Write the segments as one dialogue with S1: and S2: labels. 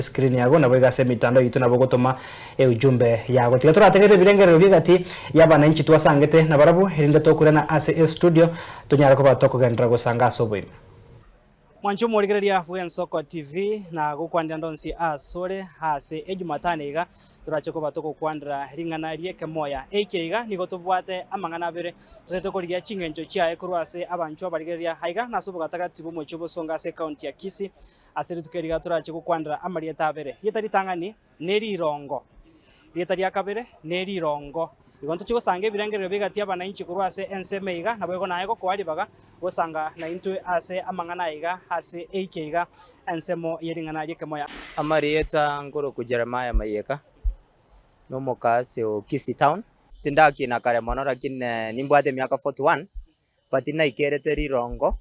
S1: screen yago na bwega se mitando yitu na bogotoma ujumbe yago tiga turategere birengerero bigati y'abananchi twasangete na barabu irinde tokure na ACS studio tunyara ko batokugendera gusanga asobwe mwancho murigereria Bwensoko TV na gukwandira ndonsi asore hase ejumataniga turacheko batoko kwandira ringana rieke moya ekeiga nigo tubwate amangana abere tuzetokorigia chingencho chiae kurwase abancho abarigereria haiga nasubuga tagatibu mocho songa se county ya Kisii asiri tukeriga turacheko kwandira amarieta abere yetari tangani neri rongo yetari akabere neri rongo igonto chiko sange birengerero bigati abananchi kurwase ensemeiga nabwego naego kwaribaga gosanga na intwe ase amangana iga ase ekeiga ensemo yeringana rieke moya
S2: amarieta ngoro ku Jeremiah Mayeka no mokase o Kisii town tindaki na kare mono lakini nimbwate miaka 41 patina ikerete rirongo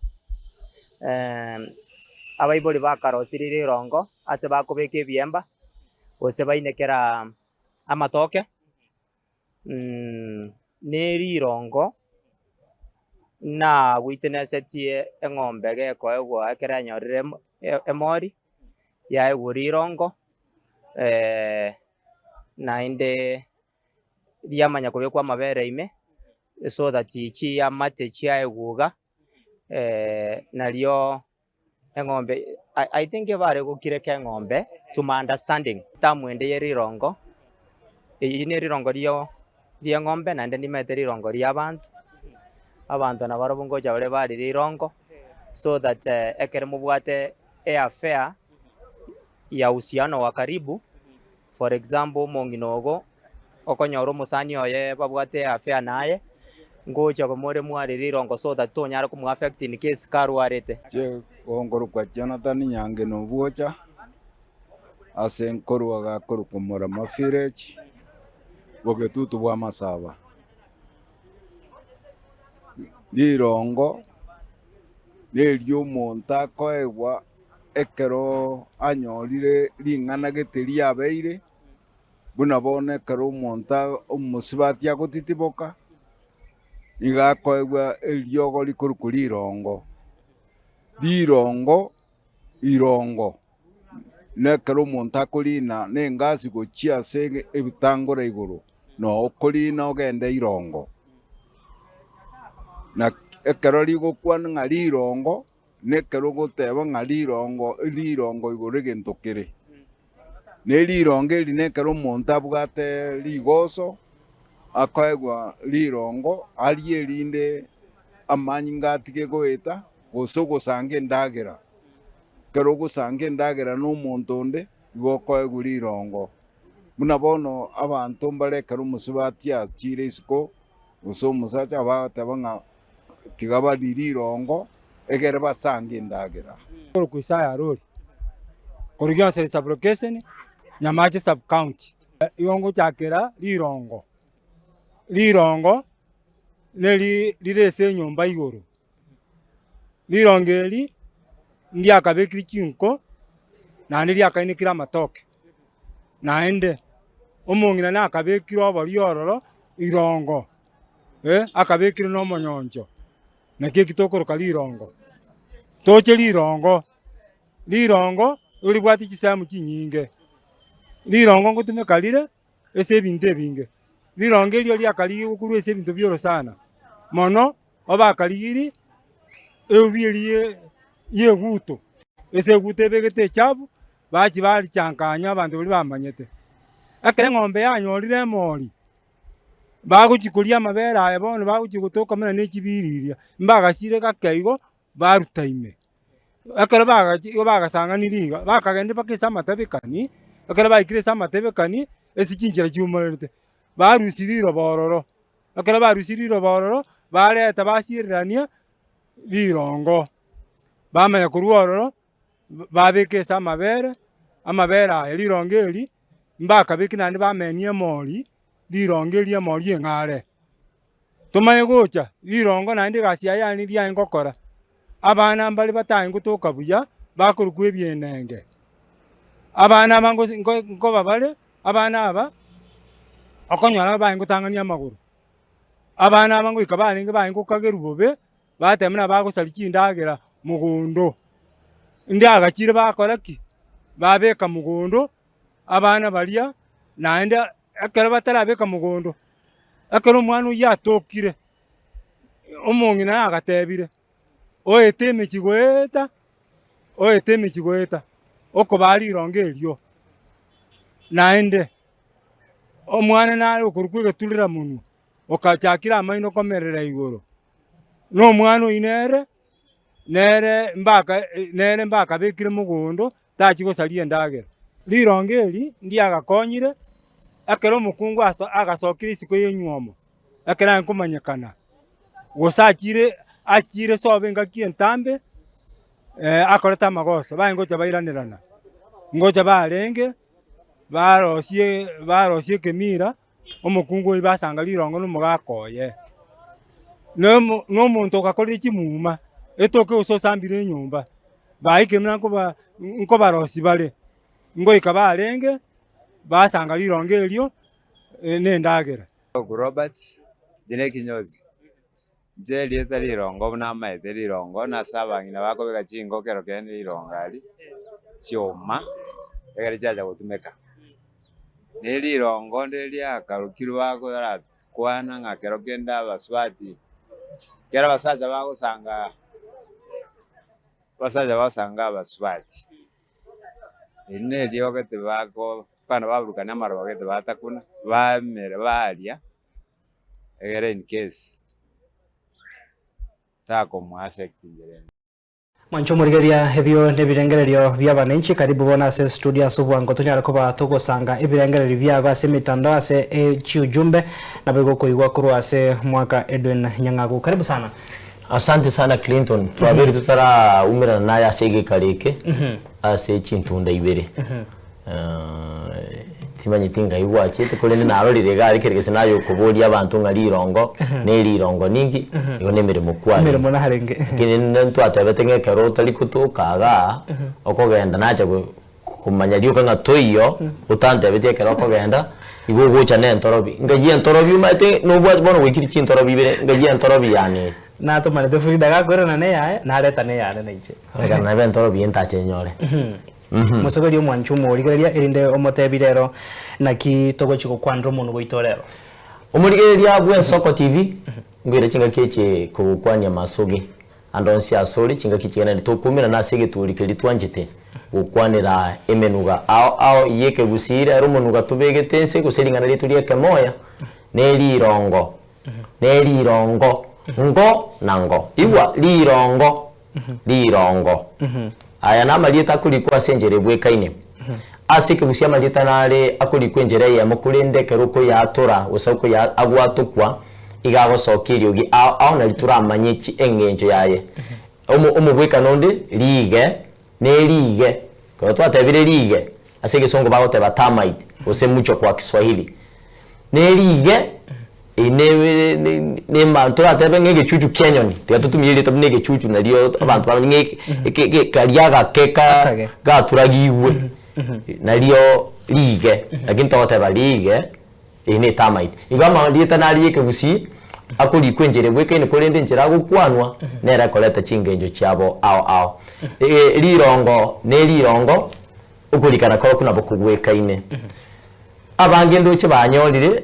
S2: abaiboli bakarosiri rirongo ase bakobeka ebiemba ose bainekera amatoke nerirongo na witnessetie eng'ombe gekoegwa ekera nyorire emori yaegwa rirongo naende riamanya kobekwa amabere ime so that chi amate chiaeguga nario eng'ombe I think bare gukireka eng'ombe to my understanding tamwende yerirongo ine rirongo rio ng'ombe naende nimete rirongo ria abantu na barobungo jabare bari rirongo so that ekere mubwate affair ya uhusiano wa karibu. For example monginogo okonyoro musani oye babwate affair naye ngocha komore mwari rirongo so that tonyara kumu affect in case karwarete
S3: che ongoro kwa Jonathan Nyange no bwocha asenkoru agakoru kumora mafirech bogetutu bwa masaba lirongo nelyo monta koegwa ekero anyorire ringana geteri abeire buna bone kero monta omusibati agotitiboka iga koegwa elyogo likurukuri irongo nekero monta kulina nengasi gochia se ebitangora iguru no okulina ogende irongo na ekero ligokwana nga lirongo nekero goteba nga lirongo iguru gentokere ne lirongo eri nekero monta abwate ligoso akoegwa lirongo ali erinde amanyi ngatige goeta goso gosanga endagera kero gosanga endagera n'omonto onde igokoegwa lirongo buna bono abantu mbarekera omusibati achire isiko goso omusacha bateba nga tiga bari lirongo egere basanga endagera
S4: ku Isaya Rori korugia sub-location Nyamache sub-county iongo chakera lirongo neli lirese nyumba iguru lirongo eri ndiakabekiri chinko nandi liakainikira amatoke naende omong'ina nakabekire obori ororo irongo akabekire n'omonyoncho nakio kitokoroka lirongo toche lirongo olibwati chisemu chinyinge lirongo ngotumeka lire ase ebinto ebinge lirongo erio liakari gokurwa ase ebinto bioro sana mono obakarigiri ebieri yeguto ase eguto ebegete echabu bachi barichankanya abanto bari bamanyete ekere eng'ombe yanyorire emori bagochikoria amabere aya bono bagochigotoka muna na echibiriria mbagachire gakeigo baruta ime ekero bagasanganiri iga bakagenda mpaka ase amatebekani ekero baikire ase amatebekani ase chinchera chiumererete barusiri irobororo ekero barusiri irobororo bareta basiererania lirongo bamanya korwa ororo babeka ase amabere aya lirongo eri mbakabeki naende bamenia emori lirongo eri emori eng'are tomanye gocha lirongo naende egasi yaye yane riaye ngokora abana mbare bataye ngotoka buya bakorokwa ebienenge abana aba nkoba bare abana aba okonyora baye ngotang'ania amagoro abana aba ngoika barenge baye ngokageru bobe batema na bagosari chindagera mugundo ndiagachire bakora ki babeka mugondo abana balia naende ekero batarabeka mugondo ekero omwana oyo atokire omong'ina agatebire oete emichigoeta okoba rirongo erio naende omwana nare okorwa egeturera munwa okachakira amaino komerera igoro no omwana oyi nere mbaka bekire mugondo tachi gosaria endagera rirongo eri ndiagakonyire ekero omokungu agasokire isiko ya enywomo ekero nkomanyekana gose achire sobe ngaki entambe akoreta amagoso baengocha bairanirana ngocha barenge barosie ekemira omokungu oyi basanga rirongo nomogakoye n'omonto okakorire chimuma etoke gose osambire enyomba baikemira nkobarosi bare ngoika barenge basanga rirongo erio nendagera.
S5: Robert jine kinyozi jelieta rirongo namaete rirongo nasabang'ina bakobeka chingokero kende rirongo ari chioma egere chacha gotumeka ne rirongo nderiakarukirwe bakora kwana ng'akero kende abaswati kera basacha basanga abaswati ine riogete bako bana baburukana amarobo gete batakuna bamere baria egere in case tako mu affect njere
S1: Mancho murigeria hebyo nebirengererio by'abananchi karibu bona ase studio asubwango tunyara kuba tugosanga ebirengererio byaba ase mitandao ase chiujumbe na bego koigwa kuru ase mwaka Edwin Nyangagu karibu sana.
S6: Asante sana Clinton twabiri tutara umira naye asege kareke ase chintunda ibere timanyitinga igwache tukolene narorire gari kerigese nayo kuboria abantu ngari rirongo ne rirongo ningi igo nemirimo kwani
S1: mirimo na harenge
S6: kinene ntwatebete ngekero tali kutukaga okogenda naje kumanya dio kanga toyo utantebete kero okogenda igo gocha ne ntorobi ngaji ntorobi mate no bwa bono wikiri chintorobi bire ngaji ntorobi yani
S1: na to mane defu daga gorana ne ya na reta ne ya ne nje
S6: aga na ntorobi entache nyore
S1: musogeri omwanchu murigereria erinde omotebirero naki togochiko kwandro muno goitorero
S6: omurigereria bwe Soko TV ngwire chinga keche kugukwania masoge andonsi asori chinga kichena litokumira na sege turikeri twanjite gukwanira emenuga ao yeke gusira ero munuga tubegetense guseringana liturie kemoya neri rongo ngo nango igwa lirongo aya namalieta kulikwa senjere bwekaine asike gusia malieta nare akulikwe njere ya mukurinde keruko ya tora usauko ya agwatukwa igagosokirio gi ao na litura amanyichi engenjo yaye omubweka nonde lige kwa twatebire lige asike songo bagote batamite ose mucho kwa Kiswahili ne lige ne mantora tebe ngege chuchu kenyoni tiatutumire tabne ge chuchu na dio abantu bamwe ke kariaga keka gaturagiwe na dio lige lakini toteba lige ine tamite igama lieta nari ke gusi akuri kwenjere bweke ne kolende njira gukwanwa nera koleta chingenjo cyabo ao lirongo ukurikana ko kuna bokugweka ine abangendo cyo banyorire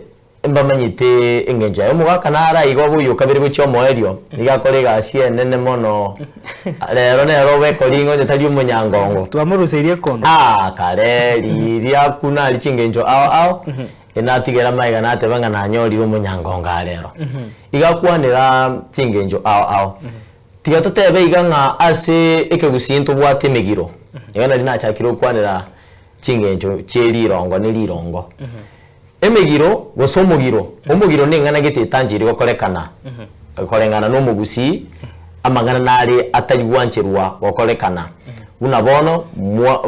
S6: mbamanyite engenjo yo mugaka nara igo buyo kabiri bucyo moerio igakorega cie nene mono rero bekoringo ndetali umunyangongo
S1: twamurusirie kono
S6: kare liria kuna lichingenjo ao enatigera maiga nate banga nanyori umunyangongo rero igakwanira chingenjo ao tiga totebe iganga ase ekegusinto bwate megiro igana linachakiro kwanira chingenjo cherirongo ne lirongo emegiro gosomugiro omugiro ningana gitetanjiri gokorekana korengana no mugusi amangana nari atari gwancherwa gokorekana una bono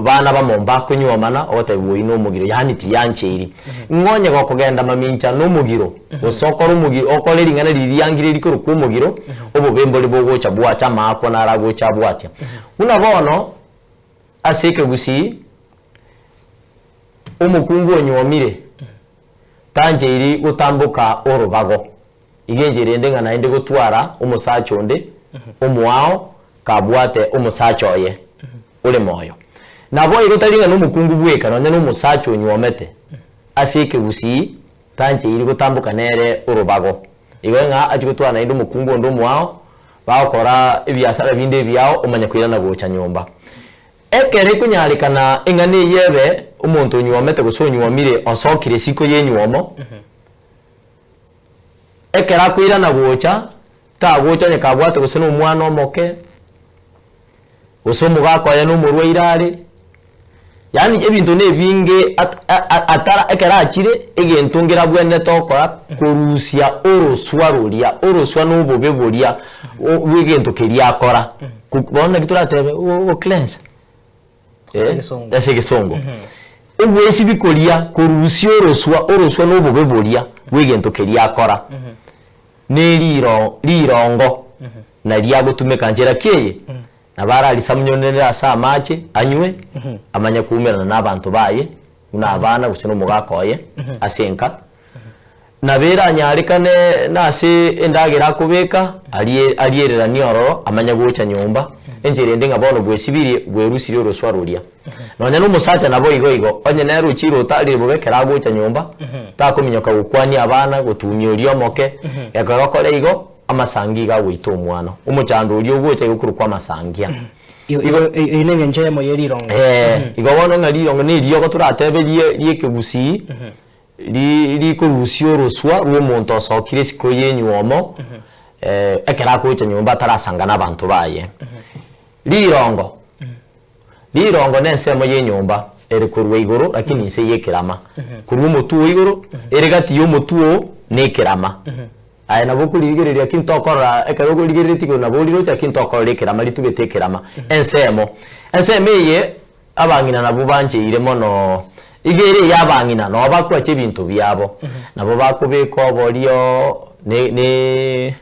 S6: bana bamomba kunyomana otebuwe no mugiro yani tiyanchiri ngonye gokogenda mamincha no mugiro gosokora umugiro okoreri ngana liriyangire likuru ku mugiro obo bemboli bogocha bwacha mako naragocha bwacha una bono asike gusi umukungu onyomire tanjiri gutambuka orubago igenjire ndenga naende gutwara umusacho nde umuwao kabwate umusacho ye ule moyo nabo igotaringa no mukungu bweka nonya no musacho nyomete asike gusi tanje iri gutambuka nere urubago igonga ajigutwana indo mukungu ndo mwao bakora ibiasara binde byao umanya kwirana gocha nyomba ekere kunyarikana ingane yebe umuntu nyomete gusonyomire osokire siko yenywomo ekera kwirana gocha ta gocha nyakabwate gusona umwana omoke usomu gakoya no murwe irare yani ebintu ne binge atara ekera akire egentungira bwene tokora kurusia oroswa no bobeboria wigento keria akora kubona gituratebe o cleanse ese gesongo ubwesi bikoria kurusia oroswa no bobeboria wigento keria akora ne lirongo na liagotumeka njera kiye nabara alisamunyonera asa mache anywe amanya kuumera n'abantu baye una abana guseno mugakoye asenka nabera nyarikane nase endagera kubeka aliyerera nioro amanya gucha nyumba enjere ndenga bono bwesibiri bwerusiri oroswaruria nonya no musata nabo igo onye nero chiro tali bubekera gucha nyumba takuminyoka gukwani abana gutumyorio moke yakorokore igo amasangi ga gwita omwana umucando uri ogwote gukuru kwa masangia
S1: inenge nje mo yerirongo
S6: igo bono ngarirongo ni rio ko turatebe liekebusi li kurusio ruswa ruo muntu osokire siko yenywomo ekera ko nyumba tarasanga nabantu baye lirongo nensemo yenyumba eri kurwe igoro lakini se yekirama kurwe mutu igoro eri gati yo mutu ne kirama aya nabo kurigereria kintokora ekero kurigereria tigo nabo liro cya kintokora lekirama litugetekerama ensemo ye abangina nabo banje iremo no igere yabangina no bakwa cyebintu byabo nabo bakubeko borio ne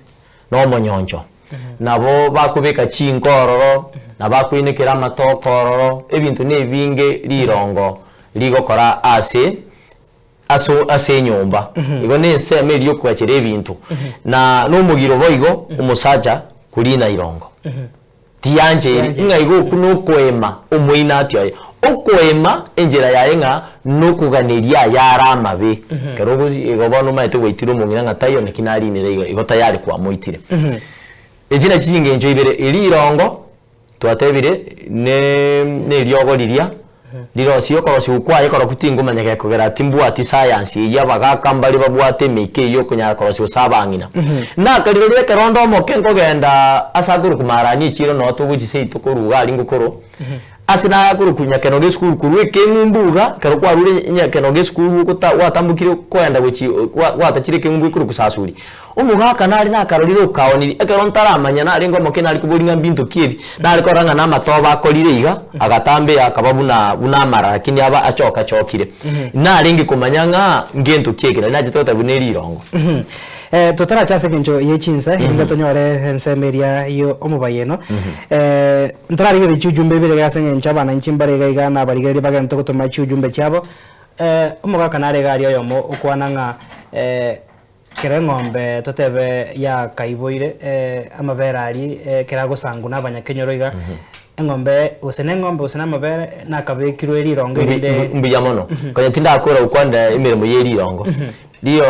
S6: no monyonjo nabo bakubeka chinkororo nabakwinekera amatokororo ebintu nebinge lirongo ligokora ase nyumba igo nenseme lyo kwakira ebintu na no mugiro boigo umusaja kulina irongo tiyanje inga igo kuno kwema umuina atyo okwema enjera yaenga no kuganiria yara mabe kero igo bono maite gwitiro mungina ngatayo nekinari nire igo tayari kwa moitire ejina chinge njo ibere ilirongo twatebire ne lyogoriria liro siyo ko sikwaye ko kutingo manyake kogera timbu ati science ya bagaka mbali babwate meke yo kunya ko sabangina na kaliro leke rondo mo kenko genda asaguru kumarani chiro no to bugise itukuruga ali ngukoro asina yakuru kunya kenoge school kuruwe kenumbuga kero kwa rure nya kenoge school kuta watambukire kwenda guchi watachire kenumbu kuru kusasuri umugaka nari nakarorire ukaoniri ekero ntaramanya nari ngo moke nari kuburinga mbintu kibi nari koranga na matoba akorire iga agatambe akababuna bunamara lakini aba achoka chokire nari ngikumanyanga ngento kiegera naje tota buneri irongo
S1: tutara chase kenjo yechinsa inga tonyore ensemeria yo omubayeno ntarari gere chujumbe bire gasenge nchaba na nchimbare gaiga na barigere bagana to gutuma chujumbe cyabo umugaka nari gari yomo ukwananga kere ngombe totebe ya kaiboire amaberari kerago sangu n'abanyakenyoroiga engombe usena amabere nakabekirwe lirongo inde
S6: mbiyamono konya tinda akora ukwanda imirimo yerirongo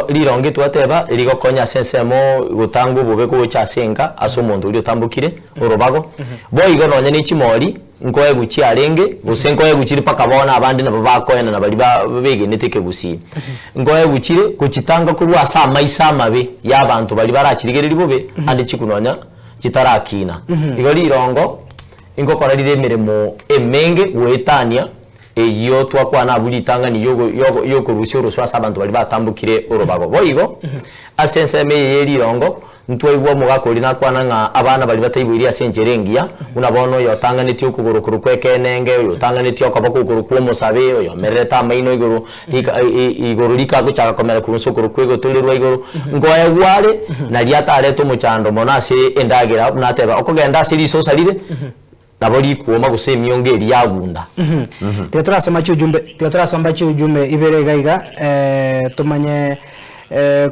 S6: lirongo twateba irigo konya sensemo gutango bobe ko cyasenga aso muntu uri utambukire urubago boigo nonya n'ikimori ngoye guki arenge usengoye gukiri paka bona abandi nabo bakoyana nabali babege neteke gusi ngoye gukire kuchitanga kuri asa maisa mabe y'abantu bali barakirigere ribobe andi kikunonya kitarakina igo lirongo ingokora riremeremo emenge wetania eyo twakwana buli tangani yo kurusyo ruswa abantu bali batambukire urubago boigo asenseme yerirongo ntwaigwa mugakori nakwana nga abana bali batayibwiri asenjerengia unabono yotanganityo kugurukuru kwekenenge yotanganityo kabakuguru kwa musabe yo mereta maino iguru iguru likago cyaka komera kurusukuru kwego tulirwa iguru ngoya gware na lyatare to muchando monase endagera nateba okogenda siri so salire naboli kuoma gusemyo ngeri yagunda
S1: tetra soma cyujumbe ibere gaiga tumanye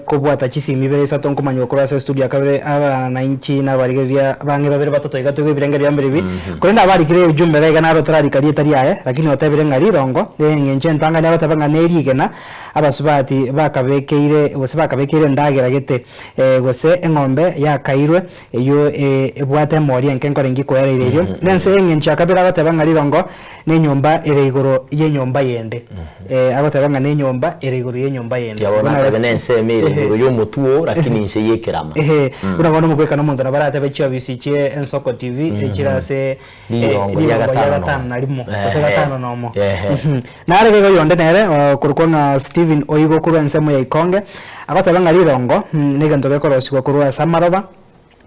S1: kubwata chisimi bere isato nkomanya okora ase studio akabere abana inchi nabarigeria bange babere batoto igatu birengeria mbere bi kurenda abarikire ujumbe rega naro tararikarie tariaye lakini otebere ngari rongo ngenche ntanganya batabanga nerigena abasubati bakabekeire bose bakabekeire ndagera gete gose engombe yakairwe iyo ebwate mori enkenkore ngikoyere irio nense ngenche akabere batabanga rirongo ne nyumba ere igoro ye nyumba yende abatabanga ne nyumba ere igoro ye nyumba yende
S6: yabona benense mere igoro yo mutuo lakini nse yekerama
S1: urabona mubeka no munzana barate bechiwa bisikie Ensoko TV ekirase
S6: lirongo ya gatano
S1: na limo ase gatano nomo nare bego yonde nere kurukona Steven Oigo kurensemo ya Ikonge abatabanga lirongo negento gekorosigwa kurwa Samaroba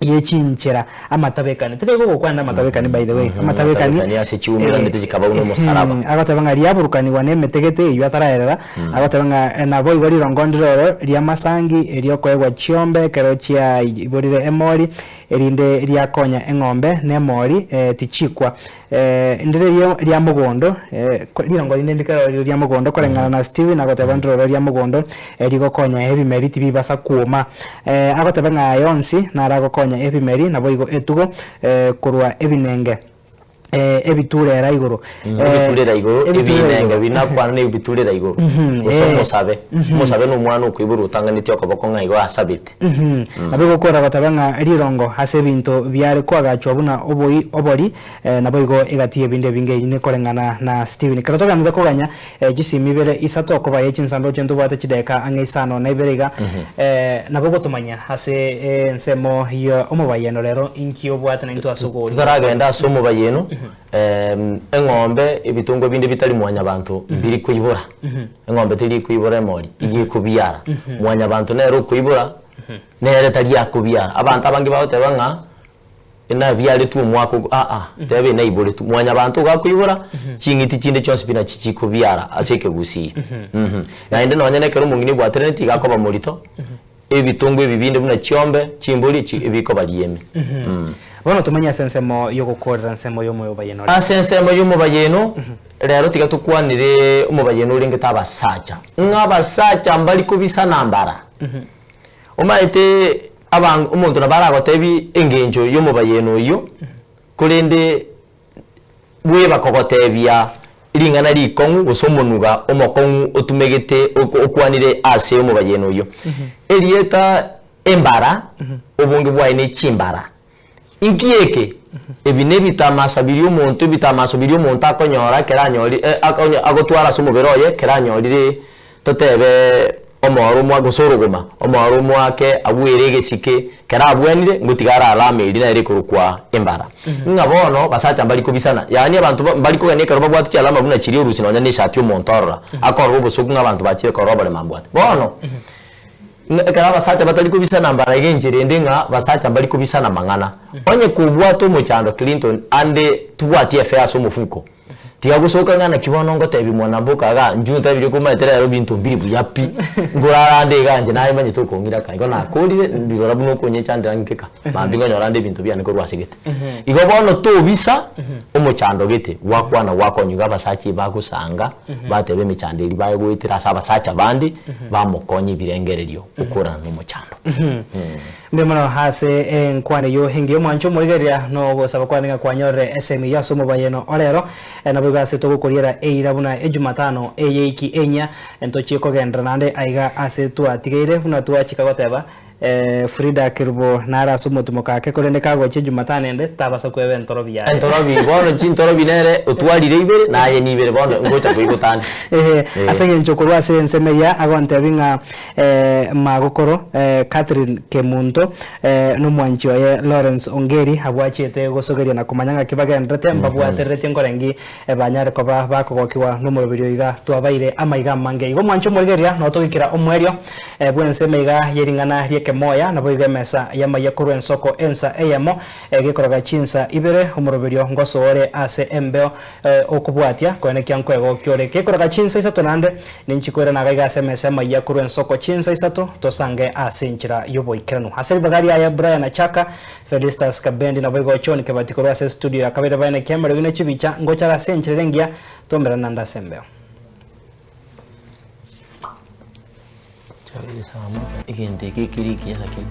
S1: yechinchera amatabekani tebego gukwanda amatabekani by the way amatabekani
S6: yase chiumira ndete kaba uno musaraba
S1: agatabanga liaburukani wane metegete iyo ataraerera agatabanga na boy bari rongondero ria masangi elio koegwa chiombe kerochia iborire emori erinde ria konya engombe nemori tichikwa ndire ria mugondo lirongo linde ndikara ria mugondo korengana na Steven agatabanga ria mugondo eligo konya heavy merit bibasa kuoma agatabanga yonsi na rago konya epimeri na boigo etugo kurwa ebinenge ebiturera iguru
S6: ebiturera iguru ebinenge binakwana ne ebiturera iguru usomo sabe no mwana ukwiburu utanganite okoboko ngaigo asabite abego kora batabanga rirongo hase bintu byare kwagacho buna obori na boigo egatie binde binge ne korengana na Steven karatoga nza koganya gisimibere isato okoba yechinsando chento bwate chideka angeisano na iberega na bogo tumanya hase nsemo yo omobayeno rero inkio bwate na into asugori zaragenda somo bayeno engombe ibitungo bindi bitari mwanya bantu biri kuyibura engombe tiri kuyibura mori igi kubyara mwanya bantu nero kuyibura nere tari yakubyara abantu abangi bahote banga ina byari tu mwako tebe na ibure tu mwanya bantu gakuyibura chingiti chinde cyose bina chikubyara aseke gusi na inde no nyane kero mungini bwa trinity gakoba morito ibitungo ibibindi buna chiombe chimbuli ibiko bariyeme
S1: Bueno tumanya sensemo yo gukorera nsemo yo mu bayeno
S6: sensemo yo mu bayeno rero tigatukwanire umubayeno uringe tabasacha nk'abasacha mbali kubisa nambara umaite abantu umuntu nabarago tebi engenjo yo mu bayeno yo kurende buye bakogotebya iringana likongu gusomonuga omokongu otumegete okwanire ase yo mu bayeno yo elieta embara obungi bwaine chimbara inkieke ebine bitamasa biri omuntu bitamaso biri omuntu akonyora keranyori agotwara sumo beroye keranyorire totebe omoro mwa gosorogoma omoro mwake abwere gesike kerabwenire ngutigara alame iri na iri kurukwa embara ngabono basacha mbali kubisana yani abantu mbali ko ganeka roba bwati alama buna chiri urusino nyane shati omontorora akoro bosuku ngabantu bachire koroba le mambwate bono kara basacha batali kubisana mbara genjire ndenga basacha mbali kubisana mangana onye kubwato mu cyando Clinton ande tubwati affairs umufuko tiyagusoka ngana kibono ngo tebi mwana mbuka ga njunta biri kumatera yaro bintu mbiri buyapi ngurarande ganje naye manye to kongira kai ko nakolire ndiro buno konye cyandira ngika mambinga nyorande bintu byane ko rwasigete igo bono to bisa umucyando gete wakwana wakonyuga basachi bagusanga batebe micandiri bayo gwitira saba sacha bandi bamukonye birengererio ukorana no mucyando
S1: mbemano hase enkwane yo hingiyo mwancho murigeria no gosaba kwaninga kwanyore SME yaso mubayeno orero na bugase to gukuriera eirabuna ejumatano eyeiki enya entochie kogendra nande aiga ase twatigeire buna twachika goteba Frida Kirbo nara sumutumo kake korende kago che jumatano ende tabasa kwebe ntorobi ya
S6: ntorobi bono chintorobi nere utwarire ibere naye nibere bono ngocha kwigutana
S1: asenge nchokorwa se nsemeria agonte binga magokoro Catherine Kemunto no mwanchi oye Lawrence Ongeri abwachete gosogeria na kumanyanga kibagendrete mbabwaterete ngorengi banyare koba bakogokiwa no murubiri iga twabaire amaiga mange igo mwancho murigeria no tugikira omwerio bwense meiga yeringana kemoya na boiga mesa yama yakuru Ensoko ensa eyamo gekoroga chinsa ibere umuroberio ngosore ase embeo okubwatia kwene kyankwego kyore gekoroga chinsa isato nande ninchikwera na gaiga ase mesa yama yakuru Ensoko chinsa isato tosange ase nchira yobo ikranu haseri bagari ya Brian Achaka Felistas Kabendi na boiga ochoni kebatikoro ase studio yakabere bane kemero gine chibicha ngochara ase nchirengia tomera nanda sembeo
S6: Ikinti kikirikia lakini